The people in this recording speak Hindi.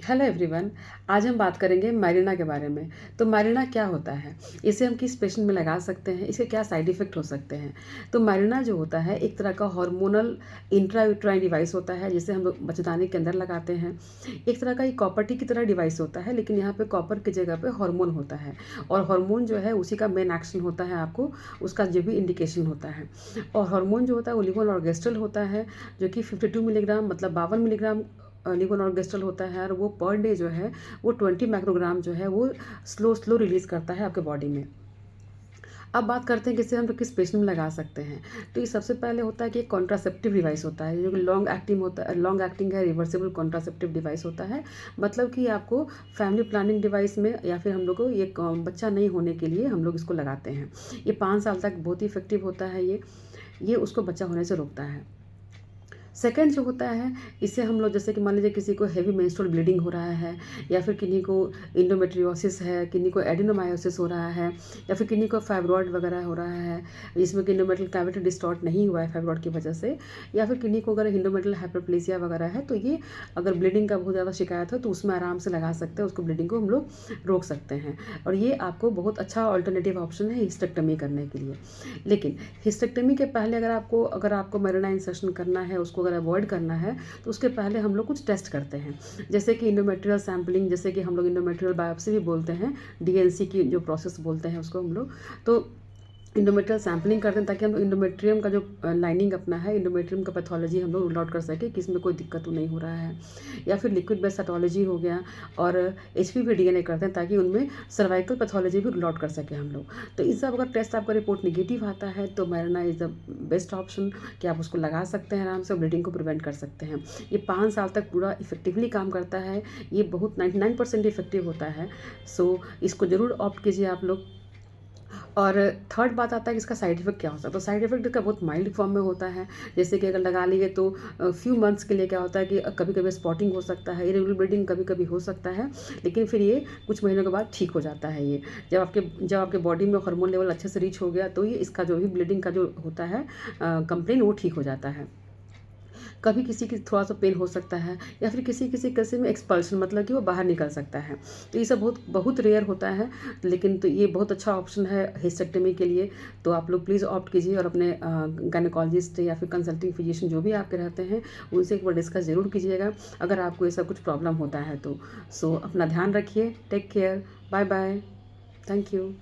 Hello everyone. आज हम बात करेंगे मैरिना के बारे में। तो मैरिना क्या होता है, इसे हम किस पेशेंट में लगा सकते हैं, इसके क्या साइड इफ़ेक्ट हो सकते हैं। तो मैरिना जो होता है एक तरह का हार्मोनल इंट्रायूट्राइन डिवाइस होता है, जिसे हम लोग बच्चेदानी के अंदर लगाते हैं। एक तरह का ये कॉपर टी की तरह डिवाइस होता है, लेकिन यहाँ पे कॉपर की जगह पे हार्मोन होता है, और हार्मोन जो है उसी का मेन एक्शन होता है, आपको उसका जो भी इंडिकेशन होता है। और हार्मोन जो होता है वो लीवोनॉर्गेस्ट्रल होता है, जो कि 52 मिलीग्राम मतलब 52 मिलीग्राम लीवोनॉर्गेस्ट्रल होता है, और वो पर डे जो है वो 20 माइक्रोग्राम जो है वो स्लो रिलीज़ करता है आपके बॉडी में। अब बात करते हैं कि इसे हम लोग किस पेशेंट में लगा सकते हैं। तो ये सबसे पहले होता है कि एक कॉन्ट्रासेप्टिव डिवाइस होता है, जो कि लॉन्ग एक्टिंग है, रिवर्सिबल कॉन्ट्रासेप्टिव डिवाइस होता है। मतलब कि आपको फैमिली प्लानिंग डिवाइस में या फिर हम लोग को ये बच्चा नहीं होने के लिए हम लोग इसको लगाते हैं। ये 5 साल तक बहुत ही इफेक्टिव होता है। ये उसको बच्चा होने से रोकता है। सेकंड जो होता है, इससे हम लोग जैसे कि मान लीजिए किसी को हैवी मेंस्ट्रुअल ब्लीडिंग हो रहा है, या फिर किन्हीं को इंडोमेट्रियोसिस है, किन्हीं को एडिनोमायोसिस हो रहा है, या फिर किन्हीं को फाइब्रॉइड वगैरह हो रहा है, जिसमें कि इंडोमेट्रियल कैविटी डिस्टॉर्ट नहीं हुआ है फाइब्रॉइड की वजह से, या फिर किन्हीं को अगर इंडोमेट्रियल हाइपरप्लेसिया वगैरह है, तो ये अगर ब्लीडिंग का बहुत ज़्यादा शिकायत है तो उसमें आराम से लगा सकते हैं, उसको ब्लीडिंग को हम लोग रोक सकते हैं। और ये आपको बहुत अच्छा ऑल्टरनेटिव ऑप्शन है हिस्टेक्टमी करने के लिए। लेकिन हिस्टेक्टमी के पहले अगर आपको मैरिना इंसर्शन करना है, उसको अगर अवॉइड करना है, तो उसके पहले हम लोग कुछ टेस्ट करते हैं, जैसे कि इंडोमेट्रियल सैम्पलिंग, जैसे कि हम लोग इंडोमेट्रियल बायोप्सी भी बोलते हैं, डीएनसी की जो प्रोसेस बोलते हैं उसको हम लोग। तो इंडोमेट्रियल सैम्पलिंग करते हैं ताकि हम इंडोमेट्रियम का जो लाइनिंग अपना है, इंडोमेट्रियम का पैथोलॉजी हम लोग रूल आउट कर सकें कि इसमें कोई दिक्कत तो नहीं हो रहा है। या फिर लिक्विड बेस्ड साइटोलॉजी हो गया, और एचपीवी डीएनए करते हैं ताकि उनमें सर्वाइकल पैथोलॉजी भी रूल आउट कर सकें हम लोग। तो इस सब अगर टेस्ट आपका रिपोर्ट निगेटिव आता है तो Marina is the best option कि आप उसको लगा सकते हैं आराम से, ब्लीडिंग को प्रिवेंट कर सकते हैं। ये 5 साल तक पूरा इफेक्टिवली काम करता है। ये बहुत 99% इफेक्टिव होता है। सो इसको ज़रूर ऑप्ट कीजिए आप लोग। और थर्ड बात आता है कि इसका साइड इफ़ेक्ट क्या होता है। तो साइड इफ़ेक्ट इसका बहुत माइल्ड फॉर्म में होता है, जैसे कि अगर लगा लिए तो फ्यू मंथ्स के लिए क्या होता है कि कभी कभी स्पॉटिंग हो सकता है, इरेगुलर ब्लीडिंग कभी कभी हो सकता है, लेकिन फिर ये कुछ महीनों के बाद ठीक हो जाता है। ये जब आपके बॉडी में हार्मोन लेवल अच्छे से रीच हो गया तो ये इसका जो भी ब्लीडिंग का जो होता है कंप्लेन, वो ठीक हो जाता है। कभी किसी की थोड़ा सा पेन हो सकता है, या फिर किसी किसी केस में एक्सपल्शन, मतलब कि वो बाहर निकल सकता है। तो ये सब बहुत बहुत रेयर होता है, लेकिन तो ये बहुत अच्छा ऑप्शन है हिस्टेक्टमी के लिए। तो आप लोग प्लीज़ ऑप्ट कीजिए, और अपने गायनेकोलॉजिस्ट या फिर कंसल्टिंग फिजिशियन जो भी आपके रहते हैं उनसे एक बार डिस्कस ज़रूर कीजिएगा अगर आपको ऐसा कुछ प्रॉब्लम होता है तो। सो अपना ध्यान रखिए। Take care. Bye bye. Thank you.